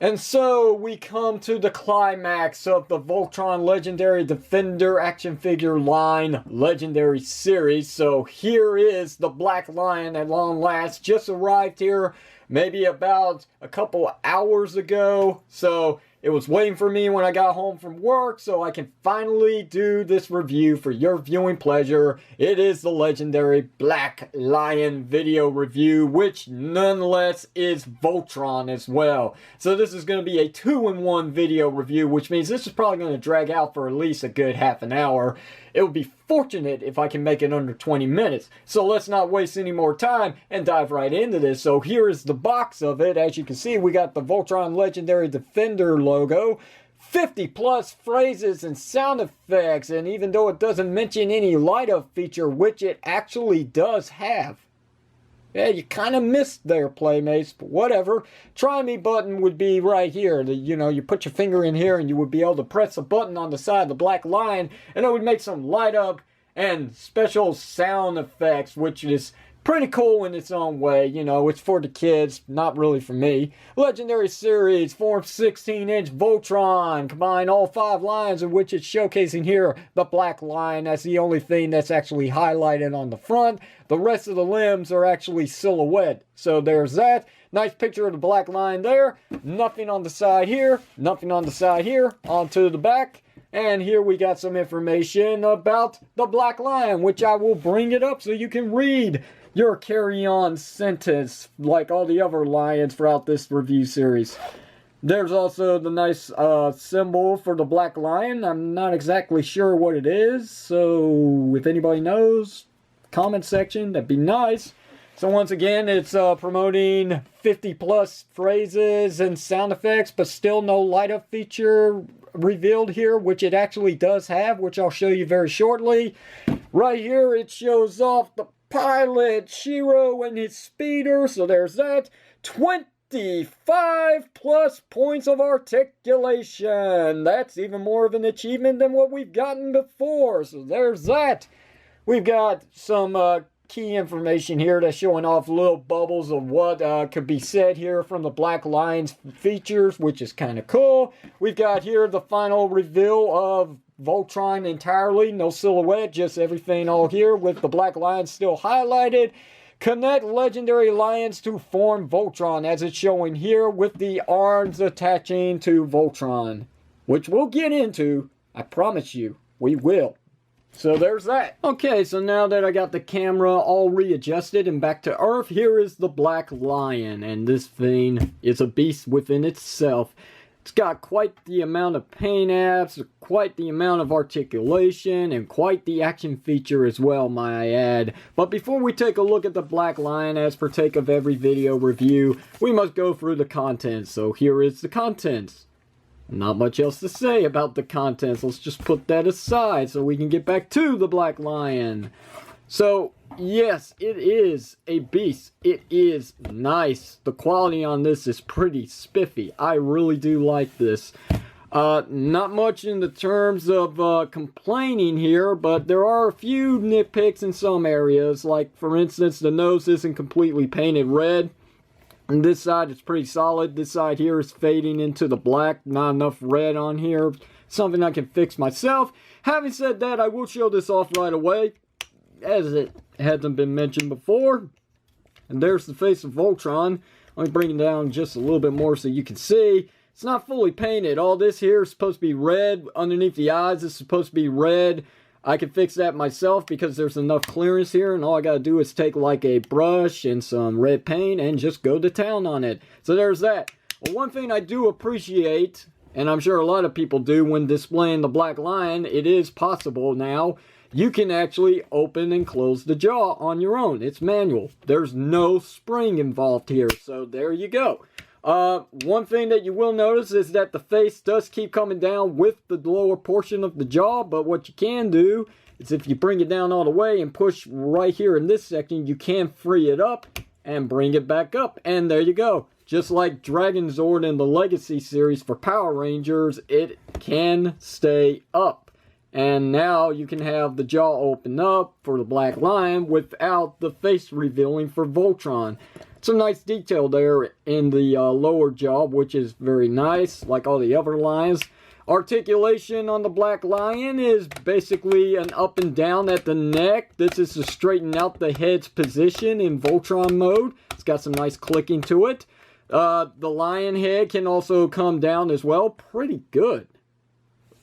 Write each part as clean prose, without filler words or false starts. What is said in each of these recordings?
And so we come to the climax of the Voltron Legendary Defender action figure line Legendary Series. So here is the Black Lion at long last. Just arrived here maybe about a couple hours ago. So it was waiting for me when I got home from work, so I can finally do this review for your viewing pleasure. It is the Legendary Black Lion video review, which nonetheless is Voltron as well. So this is going to be a 2-in-1 video review, which means this is probably going to drag out for at least a good half an hour. It would be fortunate if I can make it under 20 minutes. So let's not waste any more time and dive right into this. So here is the box of it. As you can see, we got the Voltron Legendary Defender logo, 50 plus phrases and sound effects, and even though it doesn't mention any light up feature, which it actually does have. Yeah, you kind of missed there, Playmates, but whatever. Try me button would be right here. You put your finger in here and you would be able to press a button on the side of the Black Lion, and it would make some light up and special sound effects, which is pretty cool in its own way. You know, it's for the kids, not really for me. Legendary Series, form 16-inch Voltron. Combine all 5 lines in which it's showcasing here. The Black Lion, that's the only thing that's actually highlighted on the front. The rest of the limbs are actually silhouette. So there's that. Nice picture of the Black Lion there. Nothing on the side here. Nothing on the side here. Onto the back. And here we got some information about the Black Lion, which I will bring it up so you can read your carry-on sentence like all the other lions throughout this review series. There's also the nice symbol for the Black Lion. I'm not exactly sure what it is, so if anybody knows, comment section, that'd be nice. So once again, it's promoting 50 plus phrases and sound effects, but still no light up feature revealed here, which it actually does have, which I'll show you very shortly. Right here, it shows off the pilot Shiro and his speeder, so there's that. 25 plus points of articulation. That's even more of an achievement than what we've gotten before, so there's that. We've got some key information here that's showing off little bubbles of what could be said here from the Black Lion's features, which is kind of cool. We've got here the final reveal of Voltron entirely, no silhouette, just everything all here with the Black Lion still highlighted. Connect legendary lions to form Voltron, as it's showing here with the arms attaching to Voltron, which we'll get into. I promise you, we will. So there's that. Okay, so now that I got the camera all readjusted and back to Earth, here is the Black Lion, and this thing is a beast within itself. It's got quite the amount of paint apps, quite the amount of articulation, and quite the action feature as well, might I add. But before we take a look at the Black Lion, as partake of every video review, we must go through the contents. So here is the contents. Not much else to say about the contents. Let's just put that aside so we can get back to the Black Lion. So, yes, it is a beast. It is nice. The quality on this is pretty spiffy. I really do like this. Not much in the terms of complaining here, but there are a few nitpicks in some areas. Like, for instance, the nose isn't completely painted red. And this side is pretty solid. This side here is fading into the black. Not enough red on here. Something I can fix myself. Having said that, I will show this off right away, as it hasn't been mentioned before. And there's the face of Voltron. Let me bring it down just a little bit more so you can see. It's not fully painted. All this here is supposed to be red. Underneath the eyes is supposed to be red. I can fix that myself because there's enough clearance here, and all I gotta do is take like a brush and some red paint and just go to town on it. So there's that. Well, one thing I do appreciate, and I'm sure a lot of people do when displaying the Black Lion, it is possible now. You can actually open and close the jaw on your own. It's manual. There's no spring involved here, so there you go. One thing that you will notice is that the face does keep coming down with the lower portion of the jaw, but what you can do is if you bring it down all the way and push right here in this section, you can free it up and bring it back up, and there you go. Just like Dragon Zord in the Legacy series for Power Rangers, it can stay up. And now you can have the jaw open up for the Black Lion without the face revealing for Voltron. Some nice detail there in the lower jaw, which is very nice, like all the other lions. Articulation on the black lion is basically an up and down at the neck. This is to straighten out the head's position in Voltron mode. It's got some nice clicking to it. The lion head can also come down as well. Pretty good.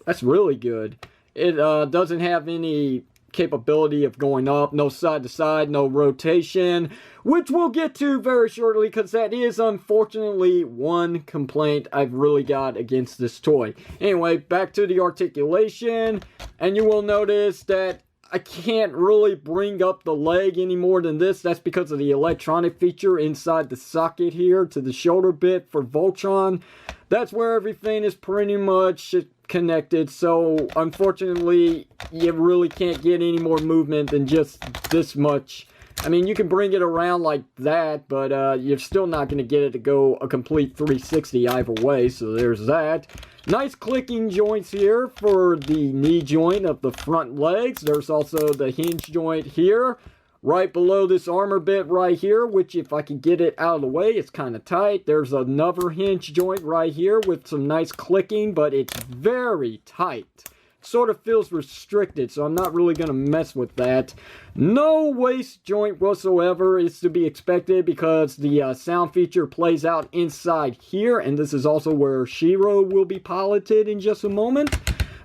That's really good. It doesn't have any capability of going up, no side to side, no rotation, which we'll get to very shortly, because that is unfortunately one complaint I've really got against this toy. Anyway, back to the articulation, and you will notice that I can't really bring up the leg any more than this. That's because of the electronic feature inside the socket here to the shoulder bit for Voltron. That's where everything is pretty much connected, so unfortunately you really can't get any more movement than just this much. I mean, you can bring it around like that, but you're still not going to get it to go a complete 360 either way, so there's that. Nice clicking joints here for the knee joint of the front legs. There's also the hinge joint here, right below this armor bit right here, which if I can get it out of the way, it's kind of tight. There's another hinge joint right here with some nice clicking, but it's very tight. Sort of feels restricted, so I'm not really going to mess with that. No waist joint whatsoever is to be expected because the sound feature plays out inside here, and this is also where Shiro will be piloted in just a moment.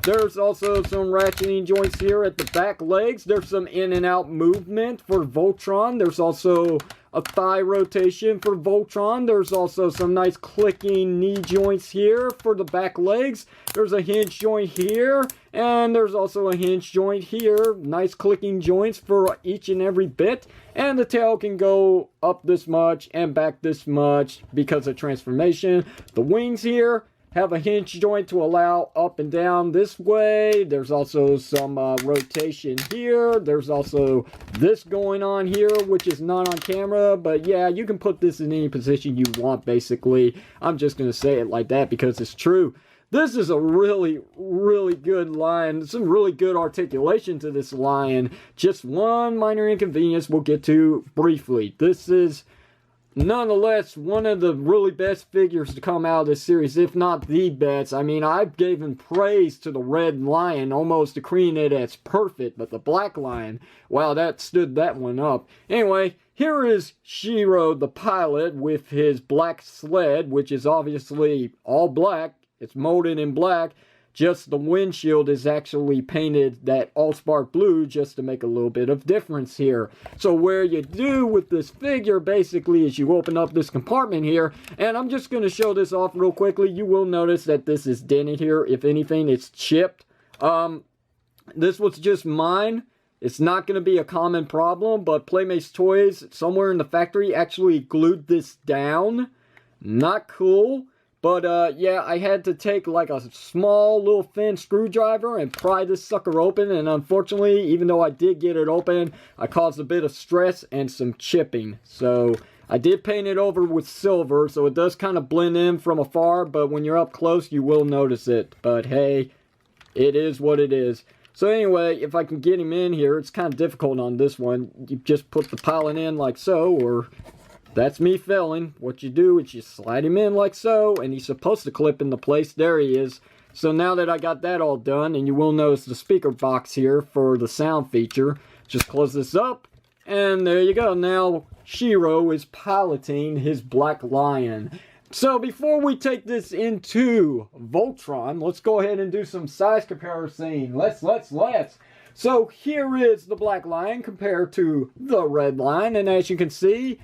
There's also some ratcheting joints here at the back legs. There's some in and out movement for Voltron. There's also a thigh rotation for Voltron. There's also some nice clicking knee joints here for the back legs. There's a hinge joint here, and there's also a hinge joint here. Nice clicking joints for each and every bit. And the tail can go up this much and back this much because of transformation. The wings here have a hinge joint to allow up and down this way. There's also some rotation here. There's also this going on here, which is not on camera. But yeah, you can put this in any position you want, basically. I'm just going to say it like that because it's true. This is a really, really good lion. Some really good articulation to this lion. Just one minor inconvenience we'll get to briefly. This is nonetheless one of the really best figures to come out of this series, if not the best. I mean, I've given praise to the red lion, almost decreeing it as perfect, but the black lion, wow, that stood that one up. Anyway, here is Shiro the pilot with his black sled, which is obviously all black. It's molded in black. Just the windshield is actually painted that Allspark blue just to make a little bit of difference here. So where you do with this figure basically is you open up this compartment here, and I'm just going to show this off real quickly. You will notice that this is dented here. If anything, it's chipped. This was just mine. It's not going to be a common problem, but Playmates Toys somewhere in the factory actually glued this down. Not cool. But, yeah, I had to take, like, a small little thin screwdriver and pry this sucker open. And unfortunately, even though I did get it open, I caused a bit of stress and some chipping. So, I did paint it over with silver, so it does kind of blend in from afar. But when you're up close, you will notice it. But, hey, it is what it is. So, anyway, if I can get him in here, it's kind of difficult on this one. You just put the pilot in like so, or that's me failing. What you do is you slide him in like so, and he's supposed to clip into place. There he is. So now that I got that all done, and you will notice the speaker box here for the sound feature, just close this up, and there you go. Now Shiro is piloting his black lion. So before we take this into Voltron, let's go ahead and do some size comparison. Let's. So here is the black lion compared to the red lion, and as you can see,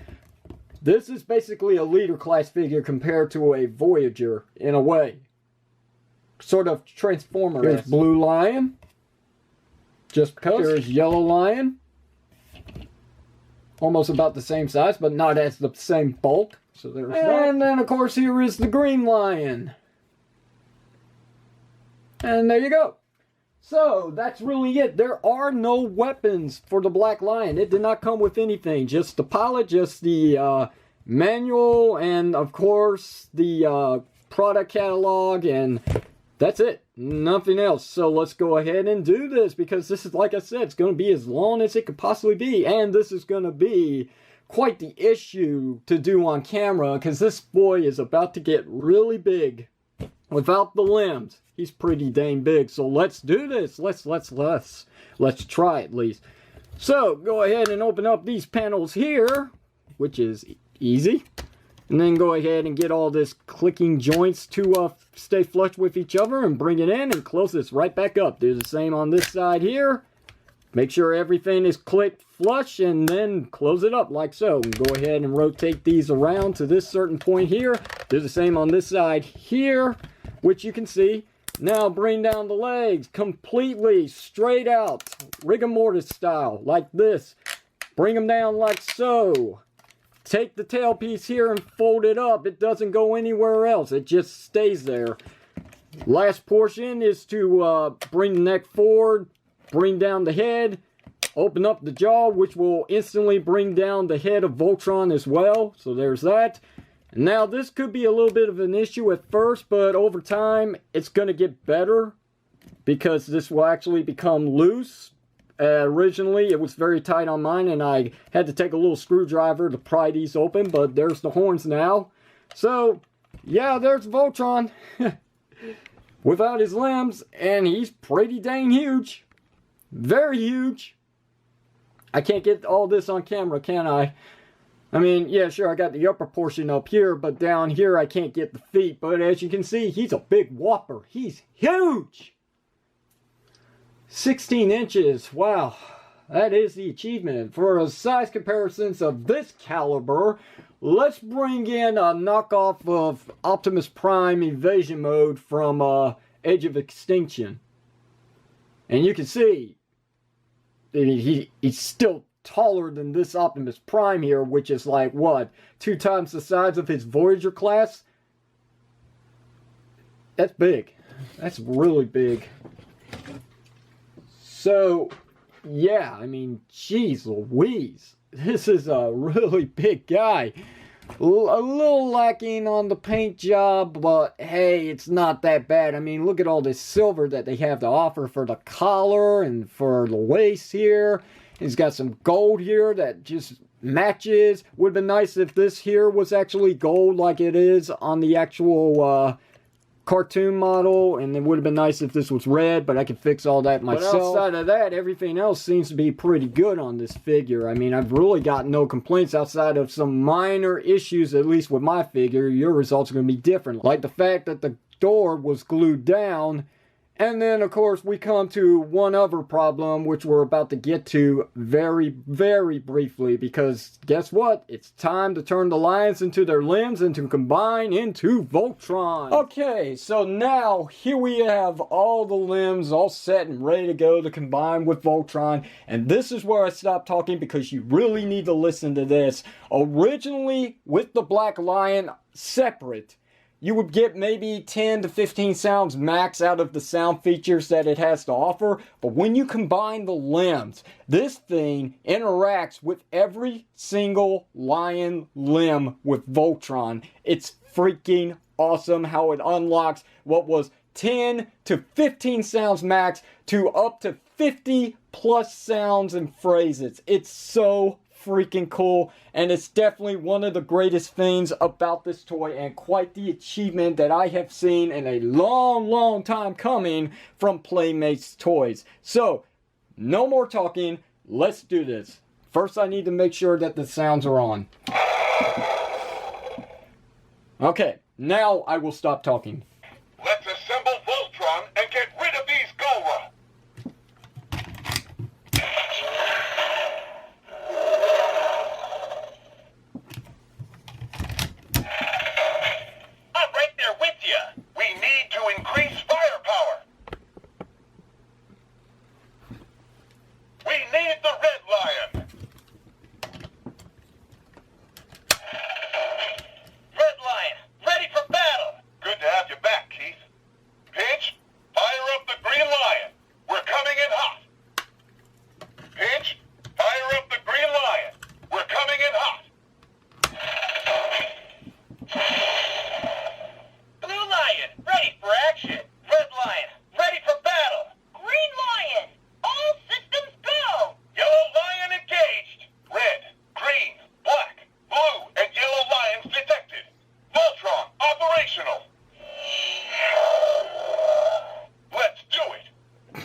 this is basically a leader class figure compared to a Voyager, in a way. Sort of Transformer. Here's Blue Lion. Just because. Here's Yellow Lion. Almost about the same size, but not as the same bulk. So there's that. And then, of course, here is the Green Lion. And there you go. So, that's really it. There are no weapons for the Black Lion. It did not come with anything. Just the pilot, just the manual, and of course, the product catalog, and that's it. Nothing else. So, let's go ahead and do this, because this is, like I said, it's going to be as long as it could possibly be. And this is going to be quite the issue to do on camera because this boy is about to get really big. Without the limbs, he's pretty dang big. So let's do this. Let's try at least. So go ahead and open up these panels here, which is easy. And then go ahead and get all this clicking joints to stay flush with each other and bring it in and close this right back up. Do the same on this side here. Make sure everything is clicked flush and then close it up like so. And go ahead and rotate these around to this certain point here. Do the same on this side here, which you can see. Now bring down the legs completely straight out, rigor mortis style, like this. Bring them down like so. Take the tailpiece here and fold it up. It doesn't go anywhere else. It just stays there. Last portion is to bring the neck forward, bring down the head, open up the jaw, which will instantly bring down the head of Voltron as well. So there's that. Now this could be a little bit of an issue at first, but over time it's going to get better because this will actually become loose. Originally it was very tight on mine and I had to take a little screwdriver to pry these open, but there's the horns now. So yeah, there's Voltron without his limbs, and he's pretty dang huge. Very huge. I can't get all this on camera, can I? I mean, yeah, sure, I got the upper portion up here, but down here I can't get the feet. But as you can see, he's a big whopper. He's huge! 16 inches. Wow, that is the achievement. For size comparisons of this caliber, let's bring in a knockoff of Optimus Prime Invasion Mode from Age of Extinction. And you can see, he's still taller than this Optimus Prime here, which is like, what, 2 times the size of his Voyager class? That's big. That's really big. So, yeah, I mean, geez Louise. This is a really big guy. A little lacking on the paint job, but hey, it's not that bad. I mean, look at all this silver that they have to offer for the collar and for the waist here. He's got some gold here that just matches. Would have been nice if this here was actually gold like it is on the actual cartoon model. And it would have been nice if this was red, but I could fix all that myself. But outside of that, everything else seems to be pretty good on this figure. I mean, I've really got no complaints outside of some minor issues, at least with my figure. Your results are going to be different. Like the fact that the door was glued down. And then, of course, we come to one other problem, which we're about to get to very, very briefly. Because, guess what? It's time to turn the lions into their limbs and to combine into Voltron. Okay, so now, here we have all the limbs all set and ready to go to combine with Voltron. And this is where I stop talking because you really need to listen to this. Originally, with the Black Lion separate, you would get maybe 10 to 15 sounds max out of the sound features that it has to offer. But when you combine the limbs, this thing interacts with every single lion limb with Voltron. It's freaking awesome how it unlocks what was 10 to 15 sounds max to up to 50 plus sounds and phrases. It's so freaking cool, and it's definitely one of the greatest things about this toy, and quite the achievement that I have seen in a long time coming from Playmates toys. So no more talking, let's do this. First I need to make sure that the sounds are on. Okay, now I will stop talking. Let's assemble Voltron and get rid of these Gora. I'm right there with you. We need to increase firepower. We need the Red Lion. Red Lion, ready for battle. Good to have you back.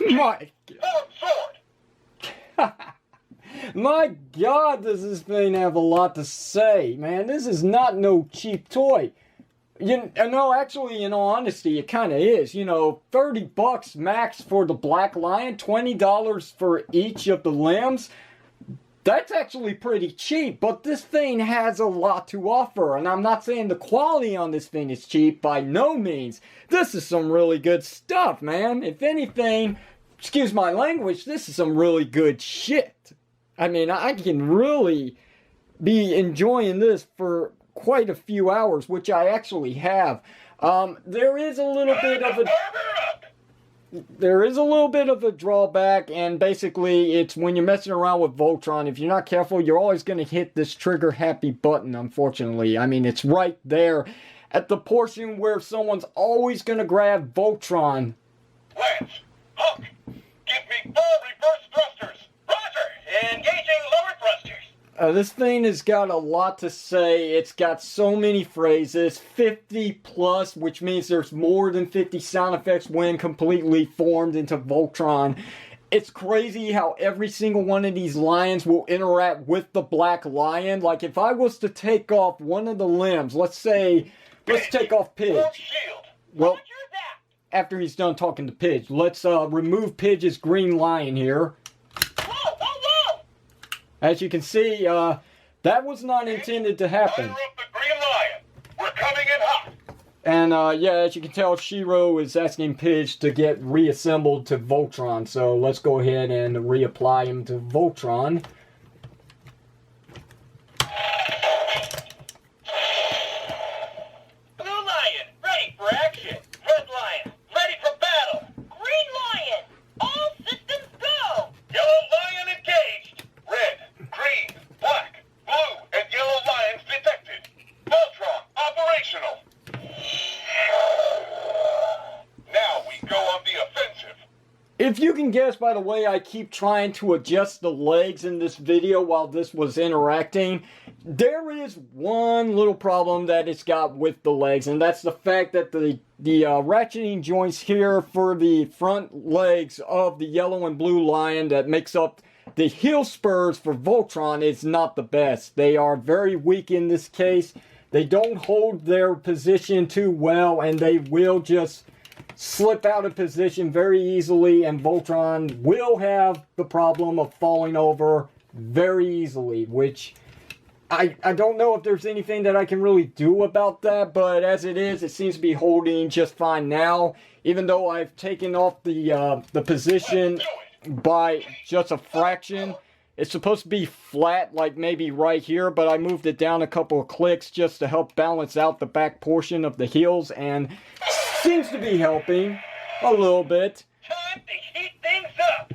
My Sword! My God, does this thing have a lot to say, man. This is not no cheap toy. No, actually, in all honesty, it kind of is. $30 max for the Black Lion, $20 for each of the limbs. That's actually pretty cheap, but this thing has a lot to offer. And I'm not saying the quality on this thing is cheap, by no means. This is some really good stuff, man. If anything, excuse my language, this is some really good shit. I mean, I can really be enjoying this for quite a few hours, which I actually have. There is a little bit of a drawback, and basically it's when you're messing around with Voltron, if you're not careful, you're always going to hit this trigger happy button, unfortunately. I mean, it's right there at the portion where someone's always going to grab Voltron. Lance, Hook, give me 4 reverse thrusters. Roger, engaging lower thrusters. This thing has got a lot to say. It's got so many phrases, 50 plus, which means there's more than 50 sound effects when completely formed into Voltron. It's crazy how every single one of these lions will interact with the Black Lion. Like if I was to take off one of the limbs, let's take off Pidge. Well, after he's done talking to Pidge, let's remove Pidge's green lion here. As you can see, that was not intended to happen. We're coming in hot. And yeah, as you can tell, Shiro is asking Pidge to get reassembled to Voltron. So let's go ahead and reapply him to Voltron. Blue lion, ready for action. Red lion, ready for battle. Green lion, all systems go. Yellow lion engaged. Red, green, black, blue, and yellow lions detected. Voltron operational. Now we go on the offensive. If you can guess by the way I keep trying to adjust the legs in this video while this was interacting, there is one little problem that it's got with the legs, and that's the fact that the ratcheting joints here for the front legs of the yellow and blue lion that makes up the heel spurs for Voltron is not the best. They are very weak in this case. They don't hold their position too well, and they will just slip out of position very easily, and Voltron will have the problem of falling over very easily, which I don't know if there's anything that I can really do about that, but as it is, it seems to be holding just fine now, even though I've taken off the position by just a fraction. It's supposed to be flat, like maybe right here, but I moved it down a couple of clicks just to help balance out the back portion of the heels, and seems to be helping a little bit. Time to heat things up.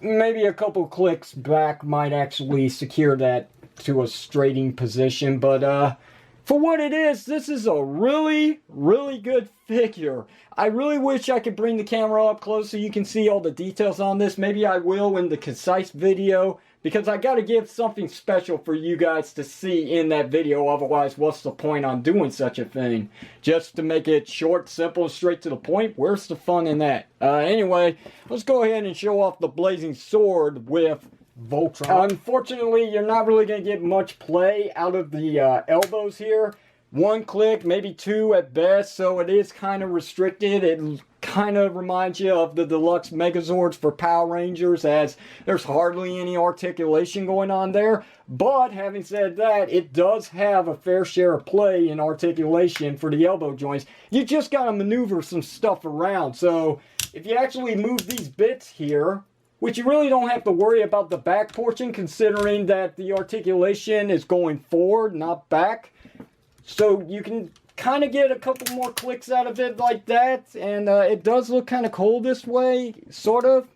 Maybe a couple clicks back might actually secure that to a straighting position, but for what it is, this is a really, really good figure. I really wish I could bring the camera up close so you can see all the details on this. Maybe I will in the concise video, because I gotta give something special for you guys to see in that video. Otherwise, what's the point on doing such a thing? Just to make it short, simple, straight to the point? Where's the fun in that? Anyway, let's go ahead and show off the blazing sword with Voltron. Unfortunately, you're not really going to get much play out of the elbows here. One click, maybe two at best, so it is kind of restricted. It kind of reminds you of the deluxe Megazords for Power Rangers, as there's hardly any articulation going on there. But having said that, it does have a fair share of play in articulation for the elbow joints. You just got to maneuver some stuff around. So if you actually move these bits here, which you really don't have to worry about the back portion, considering that the articulation is going forward, not back. So you can kind of get a couple more clicks out of it like that. And it does look kind of cool this way, sort of.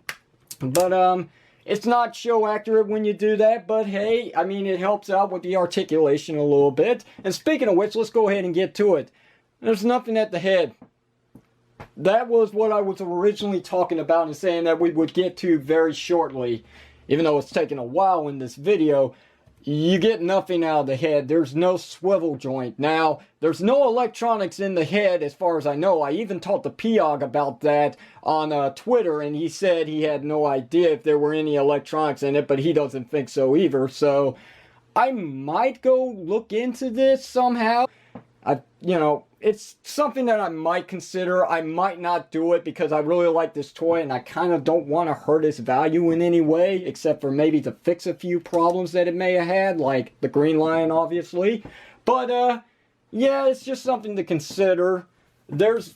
But it's not show accurate when you do that. But hey, I mean, it helps out with the articulation a little bit. And speaking of which, let's go ahead and get to it. There's nothing at the head. That was what I was originally talking about and saying that we would get to very shortly, even though it's taken a while in this video. you get nothing out of the head. There's no swivel joint. Now, there's no electronics in the head as far as I know. I even talked to Piog about that on Twitter, and he said he had no idea if there were any electronics in it, but he doesn't think so either. So I might go look into this somehow. It's something that I might consider. I might not do it because I really like this toy and I kind of don't want to hurt its value in any way, except for maybe to fix a few problems that it may have had, like the Green Lion, obviously. But, yeah, it's just something to consider. There's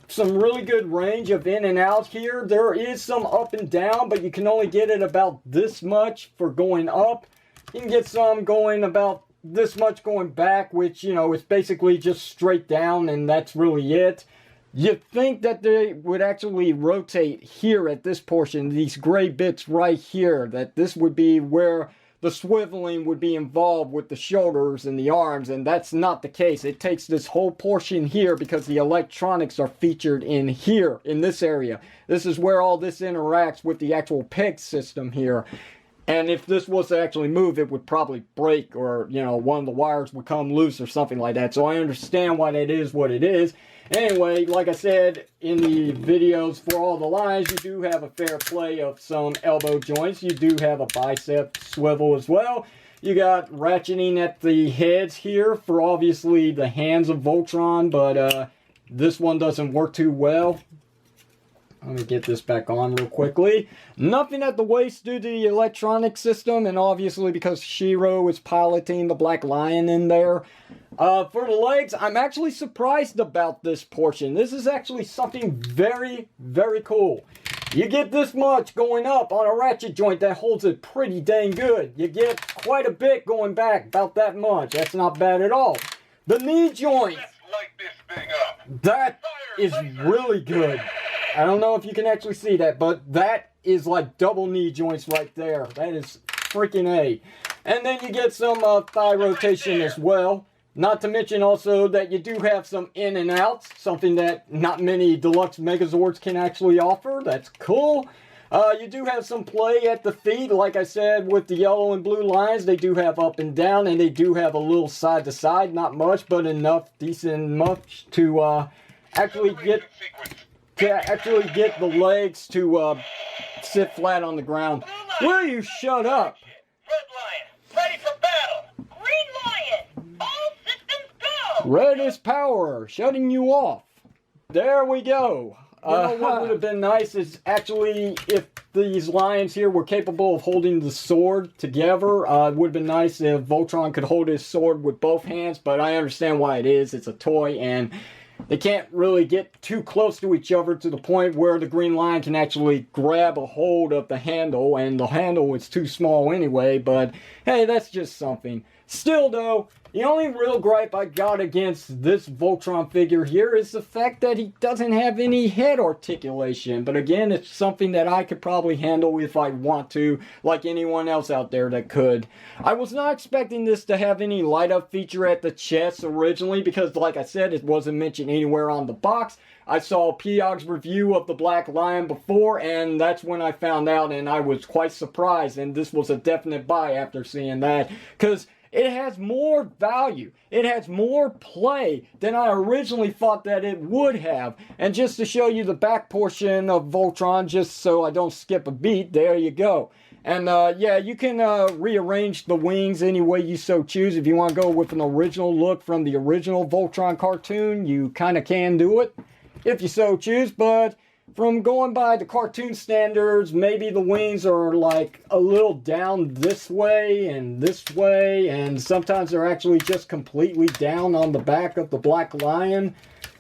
some really good range of in and out here. There is some up and down, but you can only get it about this much for going up. You can get some going about this much going back, which, is basically just straight down, and that's really it. You'd think that they would actually rotate here at this portion, these gray bits right here, that this would be where the swiveling would be involved with the shoulders and the arms, and that's not the case. It takes this whole portion here because the electronics are featured in here, in this area. This is where all this interacts with the actual peg system here. And if this was to actually move, it would probably break, or, one of the wires would come loose or something like that. So I understand why that is what it is. Anyway, like I said in the videos for all the lines, you do have a fair play of some elbow joints. You do have a bicep swivel as well. You got ratcheting at the heads here for obviously the hands of Voltron, but this one doesn't work too well. Let me get this back on real quickly. Nothing at the waist due to the electronic system, and obviously because Shiro is piloting the Black Lion in there. For the legs, I'm actually surprised about this portion. This is actually something very, very cool. You get this much going up on a ratchet joint that holds it pretty dang good. You get quite a bit going back, about that much. That's not bad at all. The knee joint, Let's light this thing up. that is really good. I don't know if you can actually see that, but that is like double knee joints right there. That is freaking A. And then you get some thigh rotation as well. Not to mention also that you do have some in and outs, something that not many deluxe Megazords can actually offer. That's cool. You do have some play at the feet. Like I said, with the yellow and blue lines, they do have up and down, and they do have a little side to side. Not much, but enough, decent much to actually get the legs to sit flat on the ground. Will you shut up? Red Lion, ready for battle. Green Lion, all systems go! Red is power, shutting you off. There we go. What would have been nice is actually if these lions here were capable of holding the sword together. It would have been nice if Voltron could hold his sword with both hands, but I understand why it is. It's a toy, and they can't really get too close to each other to the point where the Green Lion can actually grab a hold of the handle, and the handle is too small anyway, but hey, that's just something. Still though, the only real gripe I got against this Voltron figure here is the fact that he doesn't have any head articulation. But again, it's something that I could probably handle if I want to, like anyone else out there that could. I was not expecting this to have any light up feature at the chest originally because, like I said, it wasn't mentioned anywhere on the box. I saw Piog's review of the Black Lion before, and that's when I found out, and I was quite surprised, and this was a definite buy after seeing that, because it has more value. It has more play than I originally thought that it would have. And just to show you the back portion of Voltron, just so I don't skip a beat, there you go. And yeah, you can rearrange the wings any way you so choose. If you want to go with an original look from the original Voltron cartoon, you kind of can do it, if you so choose. But from going by the cartoon standards, maybe the wings are like a little down this way, and sometimes they're actually just completely down on the back of the Black Lion.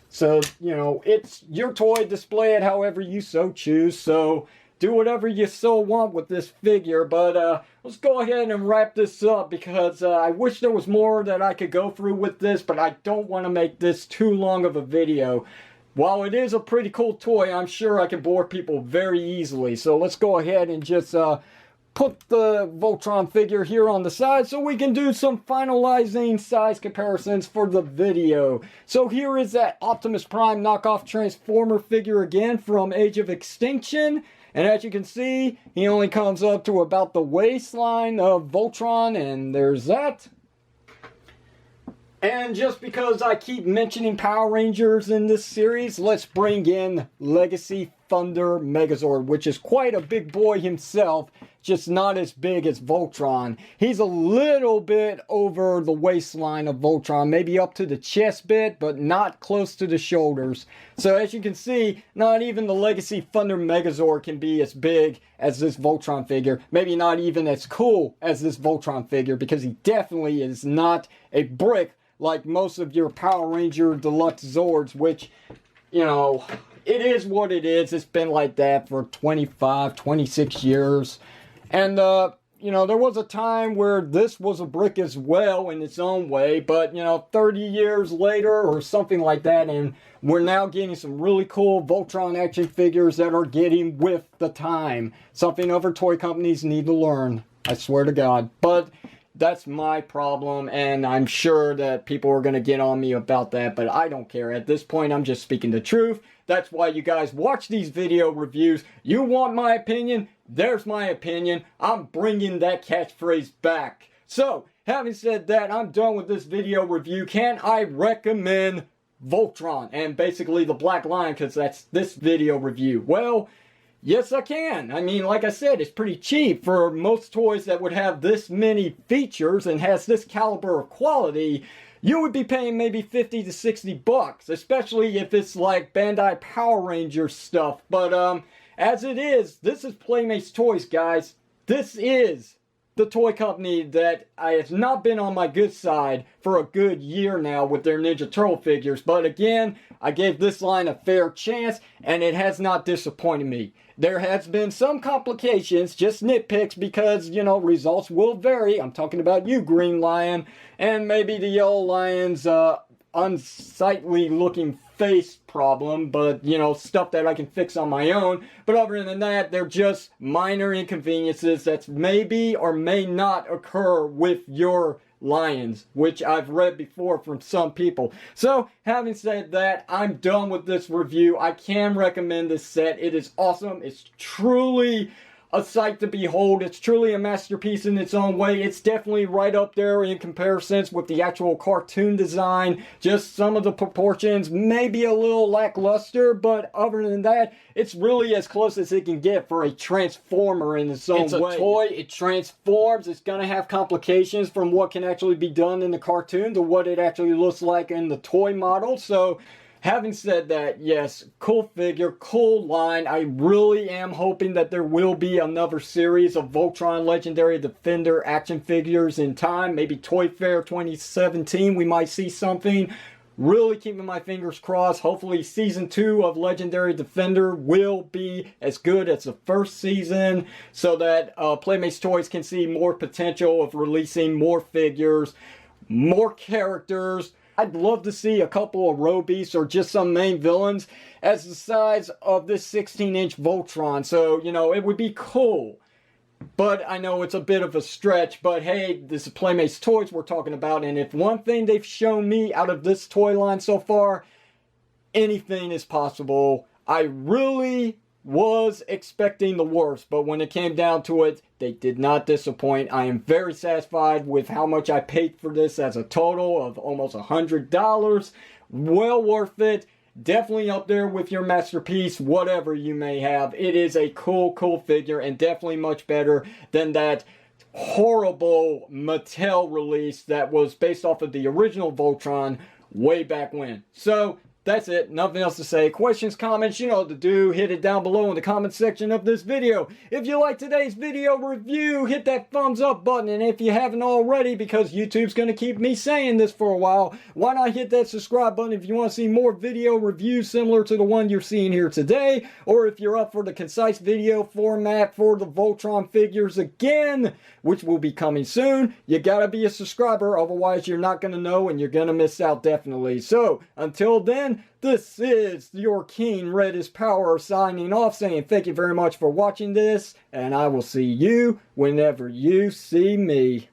So, you know, it's your toy, display it however you so choose, so do whatever you so want with this figure. But let's go ahead and wrap this up, because I wish there was more that I could go through with this, but I don't want to make this too long of a video. While it is a pretty cool toy, I'm sure I can bore people very easily. So let's go ahead and just put the Voltron figure here on the side so we can do some finalizing size comparisons for the video. So here is that Optimus Prime knockoff Transformer figure again from Age of Extinction. And as you can see, he only comes up to about the waistline of Voltron, and there's that. And just because I keep mentioning Power Rangers in this series, let's bring in Legacy Thunder Megazord, which is quite a big boy himself, just not as big as Voltron. He's a little bit over the waistline of Voltron, maybe up to the chest bit, but not close to the shoulders. So as you can see, not even the Legacy Thunder Megazord can be as big as this Voltron figure. Maybe not even as cool as this Voltron figure, because he definitely is not a brick like most of your Power Ranger Deluxe Zords, which, you know, it is what it is. It's been like that for 25, 26 years. And, you know, there was a time where this was a brick as well in its own way, but, you know, 30 years later or something like that, and we're now getting some really cool Voltron action figures that are getting with the time. Something other toy companies need to learn, I swear to God. But that's my problem, and I'm sure that people are going to get on me about that, but I don't care. At this point, I'm just speaking the truth. That's why you guys watch these video reviews. You want my opinion? There's my opinion. I'm bringing that catchphrase back. So, having said that, I'm done with this video review. Can I recommend Voltron and basically the Black Lion, because that's this video review? Well, yes, I can. I mean, like I said, it's pretty cheap for most toys that would have this many features and has this caliber of quality. You would be paying maybe 50 to 60 bucks, especially if it's like Bandai Power Rangers stuff. But as it is, this is Playmates Toys, guys. This is the toy company that has not been on my good side for a good year now with their Ninja Turtle figures. But again, I gave this line a fair chance, and it has not disappointed me. There has been some complications, just nitpicks, because, you know, results will vary. I'm talking about you, Green Lion, and maybe the Yellow Lion's unsightly looking face problem, but, you know, stuff that I can fix on my own. But other than that, they're just minor inconveniences that maybe or may not occur with your Lions, which I've read before from some people. So, having said that, I'm done with this review. I can recommend this set. It is awesome. It's truly a sight to behold. It's truly a masterpiece in its own way. It's definitely right up there in comparisons with the actual cartoon design. Just some of the proportions may be a little lackluster, but other than that, it's really as close as it can get for a Transformer in its own way. It's a toy, it transforms, it's gonna have complications from what can actually be done in the cartoon to what it actually looks like in the toy model. So, having said that, yes, cool figure, cool line. I really am hoping that there will be another series of Voltron Legendary Defender action figures in time. Maybe Toy Fair 2017, we might see something. Really keeping my fingers crossed. Hopefully season 2 of Legendary Defender will be as good as the first season, so that Playmates Toys can see more potential of releasing more figures, more characters. I'd love to see a couple of row beasts or just some main villains as the size of this 16-inch Voltron. So, you know, it would be cool. But I know it's a bit of a stretch. But hey, this is Playmates Toys we're talking about. And if one thing they've shown me out of this toy line so far, anything is possible. I really was expecting the worst, but when it came down to it, they did not disappoint. I am very satisfied with how much I paid for this as a total of almost $100. Well worth it. Definitely up there with your masterpiece, whatever you may have. It is a cool figure, and definitely much better than that horrible Mattel release that was based off of the original Voltron way back when. So, that's it. Nothing else to say. Questions, comments, you know what to do. Hit it down below in the comment section of this video. If you like today's video review, hit that thumbs up button. And if you haven't already, because YouTube's going to keep me saying this for a while, why not hit that subscribe button if you want to see more video reviews similar to the one you're seeing here today. Or if you're up for the concise video format for the Voltron figures again, which will be coming soon, you gotta be a subscriber. Otherwise, you're not going to know and you're going to miss out definitely. So, until then, this is your King Red is Power signing off, saying thank you very much for watching this, and I will see you whenever you see me.